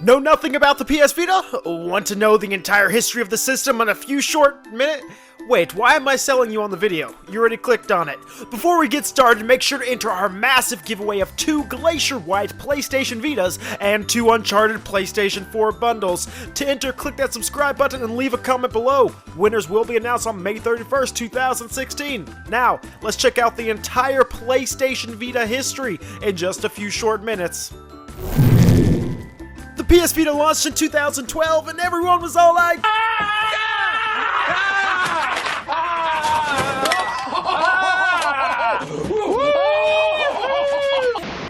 Know nothing about the PS Vita? Want to know the entire history of the system in a few short minutes? Wait, why am I selling you on the video? You already clicked on it. Before we get started, make sure to enter our massive giveaway of 2 Glacier White PlayStation Vitas and 2 Uncharted PlayStation 4 bundles. To enter, click that subscribe button and leave a comment below. Winners will be announced on May 31st, 2016. Now, let's check out the entire PlayStation Vita history in just a few short minutes. The PS Vita launched in 2012 and everyone was all like,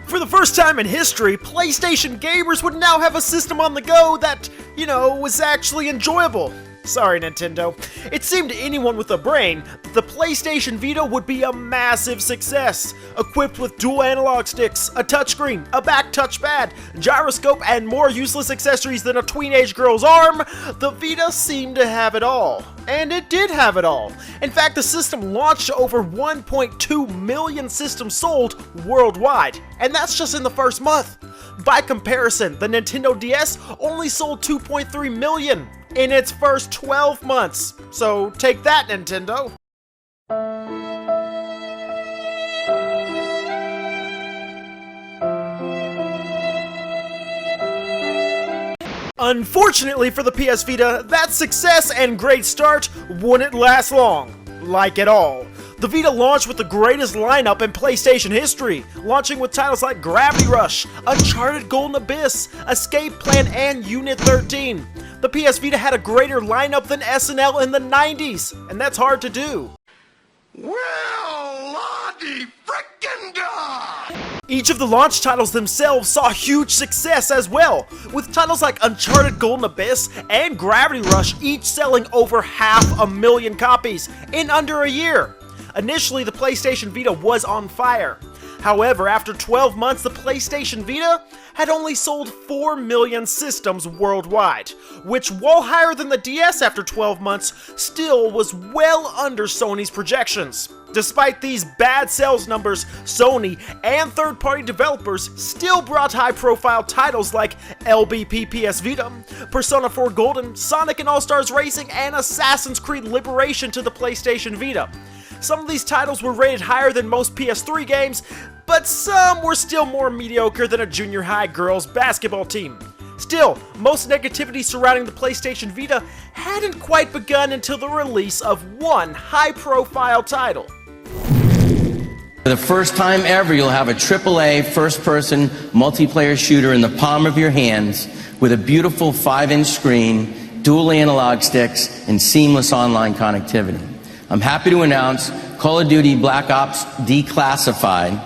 For the first time in history, PlayStation gamers would now have a system on the go that, was actually enjoyable. Sorry, Nintendo. It seemed to anyone with a brain that the PlayStation Vita would be a massive success. Equipped with dual analog sticks, a touchscreen, a back touchpad, gyroscope, and more useless accessories than a teenage girl's arm, the Vita seemed to have it all. And it did have it all. In fact, the system launched to over 1.2 million systems sold worldwide. And that's just in the first month. By comparison, the Nintendo DS only sold 2.3 million in its first 12 months. So take that, Nintendo. Unfortunately for the PS Vita, that success and great start wouldn't last long. Like at all. The Vita launched with the greatest lineup in PlayStation history, launching with titles like Gravity Rush, Uncharted Golden Abyss, Escape Plan, and Unit 13. The PS Vita had a greater lineup than SNL in the 90s, and that's hard to do. Well, Lottie frickin' God! Each of the launch titles themselves saw huge success as well, with titles like Uncharted Golden Abyss and Gravity Rush each selling over 500,000 copies in under a year. Initially, the PlayStation Vita was on fire. However, after 12 months, the PlayStation Vita had only sold 4 million systems worldwide, which, while higher than the DS after 12 months, still was well under Sony's projections. Despite these bad sales numbers, Sony and third-party developers still brought high-profile titles like LBP PS Vita, Persona 4 Golden, Sonic and All-Stars Racing, and Assassin's Creed Liberation to the PlayStation Vita. Some of these titles were rated higher than most PS3 games, but some were still more mediocre than a junior high girls basketball team. Still, most negativity surrounding the PlayStation Vita hadn't quite begun until the release of one high-profile title. For the first time ever, you'll have a AAA first-person multiplayer shooter in the palm of your hands with a beautiful 5-inch screen, dual analog sticks, and seamless online connectivity. I'm happy to announce Call of Duty Black Ops Declassified,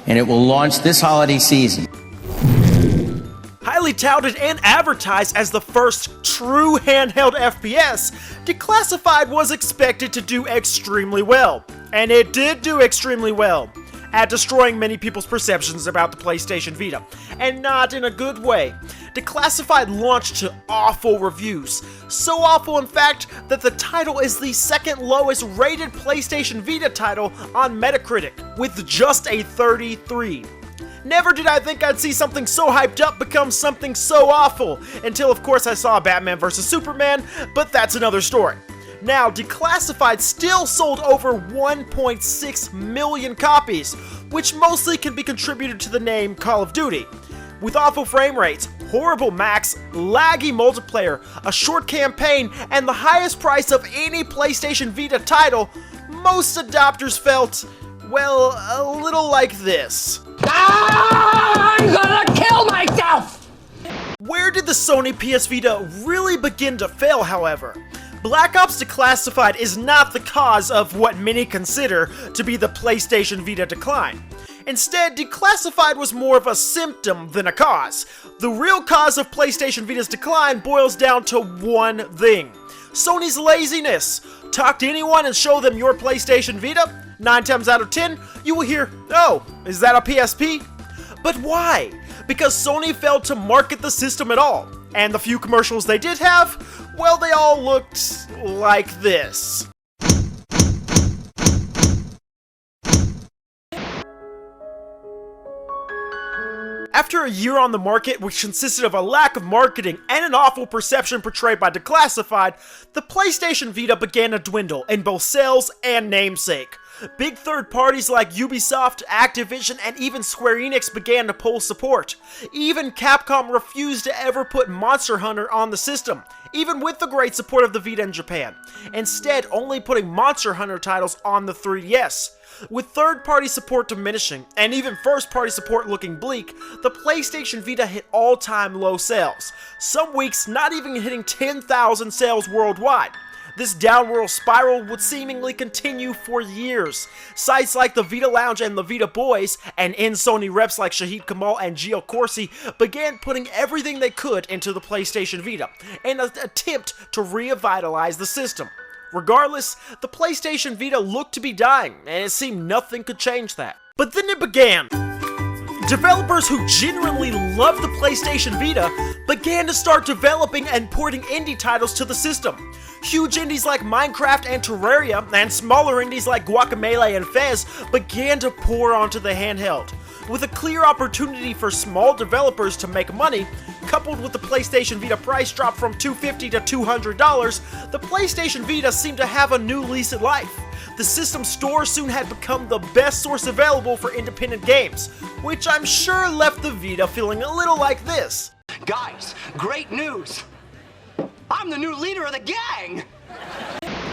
and it will launch this holiday season. Highly touted and advertised as the first true handheld FPS, Declassified was expected to do extremely well. And it did do extremely well, at destroying many people's perceptions about the PlayStation Vita, and not in a good way. Declassified launched to awful reviews, so awful in fact that the title is the second lowest rated PlayStation Vita title on Metacritic, with just a 33. Never did I think I'd see something so hyped up become something so awful, until of course I saw Batman vs Superman, but that's another story. Now, Declassified still sold over 1.6 million copies, which mostly can be contributed to the name Call of Duty. With awful frame rates, horrible max, laggy multiplayer, a short campaign, and the highest price of any PlayStation Vita title, most adopters felt, well, a little like this. I'm gonna kill myself! Where did the Sony PS Vita really begin to fail, however? Black Ops Declassified is not the cause of what many consider to be the PlayStation Vita decline. Instead, Declassified was more of a symptom than a cause. The real cause of PlayStation Vita's decline boils down to one thing: Sony's laziness. Talk to anyone and show them your PlayStation Vita, 9 times out of 10, you will hear, "Oh, is that a PSP?" But why? Because Sony failed to market the system at all. And the few commercials they did have, well, they all looked like this. After a year on the market, which consisted of a lack of marketing and an awful perception portrayed by Declassified, the PlayStation Vita began to dwindle in both sales and namesake. Big third parties like Ubisoft, Activision, and even Square Enix began to pull support. Even Capcom refused to ever put Monster Hunter on the system, even with the great support of the Vita in Japan, instead only putting Monster Hunter titles on the 3DS. With third-party support diminishing, and even first-party support looking bleak, the PlayStation Vita hit all-time low sales, some weeks not even hitting 10,000 sales worldwide. This downward spiral would seemingly continue for years. Sites like the Vita Lounge and the Vita Boys, and in-Sony reps like Shahid Kamal and Gio Corsi began putting everything they could into the PlayStation Vita, in an attempt to revitalize the system. Regardless, the PlayStation Vita looked to be dying, and it seemed nothing could change that. But then it began. Developers who genuinely loved the PlayStation Vita began to start developing and porting indie titles to the system. Huge indies like Minecraft and Terraria, and smaller indies like Guacamelee and Fez began to pour onto the handheld. With a clear opportunity for small developers to make money, coupled with the PlayStation Vita price drop from $250 to $200, the PlayStation Vita seemed to have a new lease of life. The system store soon had become the best source available for independent games, which I'm sure left the Vita feeling a little like this. Guys, great news! I'm the new leader of the gang!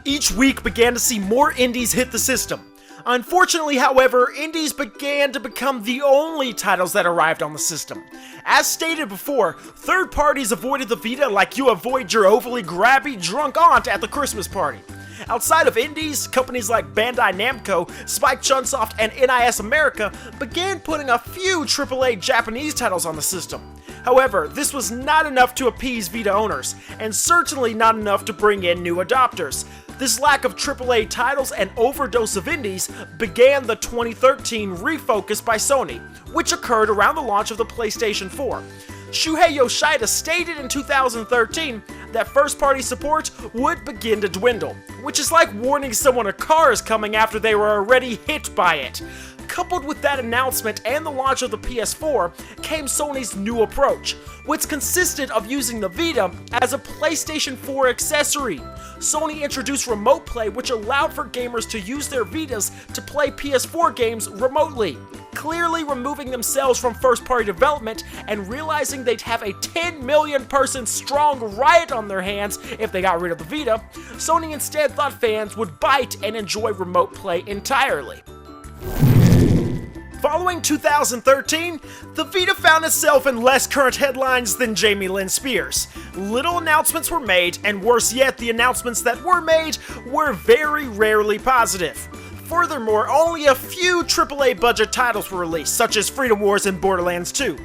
Each week began to see more indies hit the system. Unfortunately, however, indies began to become the only titles that arrived on the system. As stated before, third parties avoided the Vita like you avoid your overly grabby drunk aunt at the Christmas party. Outside of indies, companies like Bandai Namco, Spike Chunsoft, and NIS America began putting a few AAA Japanese titles on the system. However, this was not enough to appease Vita owners, and certainly not enough to bring in new adopters. This lack of AAA titles and overdose of indies began the 2013 refocus by Sony, which occurred around the launch of the PlayStation 4. Shuhei Yoshida stated in 2013 that first-party support would begin to dwindle, which is like warning someone a car is coming after they were already hit by it. Coupled with that announcement and the launch of the PS4 came Sony's new approach, which consisted of using the Vita as a PlayStation 4 accessory. Sony introduced Remote Play, which allowed for gamers to use their Vitas to play PS4 games remotely, clearly removing themselves from first-party development and realizing they'd have a 10 million person strong riot on their hands if they got rid of the Vita. Sony instead thought fans would bite and enjoy Remote Play entirely. Following 2013, the Vita found itself in less current headlines than Jamie Lynn Spears. Little announcements were made, and worse yet, the announcements that were made were very rarely positive. Furthermore, only a few AAA budget titles were released, such as Freedom Wars and Borderlands 2.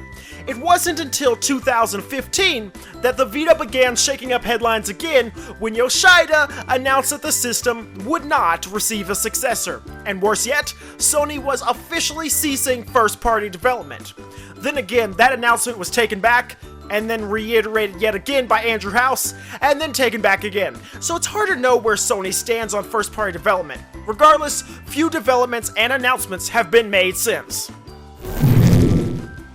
It wasn't until 2015 that the Vita began shaking up headlines again when Yoshida announced that the system would not receive a successor. And worse yet, Sony was officially ceasing first-party development. Then again, that announcement was taken back, and then reiterated yet again by Andrew House, and then taken back again. So it's hard to know where Sony stands on first-party development. Regardless, few developments and announcements have been made since.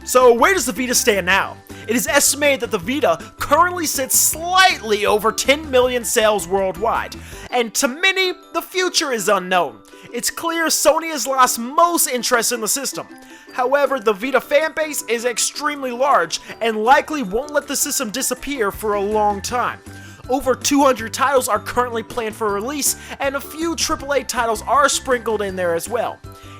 So where does the Vita stand now? It is estimated that the Vita currently sits slightly over 10 million sales worldwide, and to many, the future is unknown. It's clear Sony has lost most interest in the system. However, the Vita fanbase is extremely large and likely won't let the system disappear for a long time. Over 200 titles are currently planned for release, and a few AAA titles are sprinkled in there as well.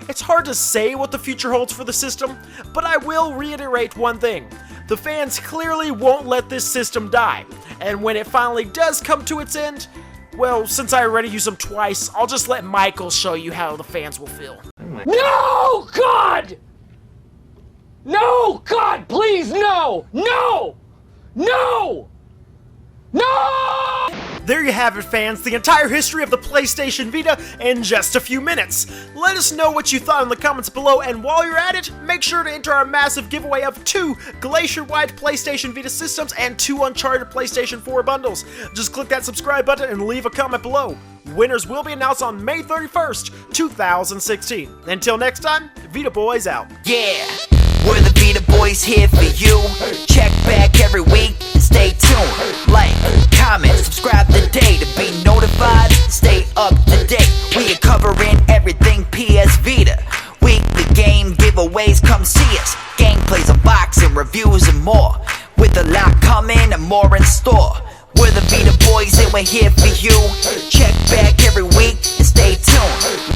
It's hard to say what the future holds for the system, but I will reiterate one thing. The fans clearly won't let this system die, and when it finally does come to its end, well, since I already used them twice, I'll just let Michael show you how the fans will feel. No, God! No, God, please, no! No! No! No! There you have it, fans, the entire history of the PlayStation Vita in just a few minutes. Let us know what you thought in the comments below, and while you're at it, make sure to enter our massive giveaway of 2 Glacier-wide PlayStation Vita systems and 2 Uncharted PlayStation 4 bundles. Just click that subscribe button and leave a comment below. Winners will be announced on May 31st, 2016. Until next time, Vita Boys out. Yeah! We're the Vita boys here for you. Check back every week and stay tuned. Like, comment, subscribe today to be notified, stay up to date. We are covering everything PS Vita. Weekly game giveaways, come see us. Gameplays, unboxing, reviews and more. With a lot coming and more in store. We're the Vita boys and we're here for you. Check back every week and stay tuned.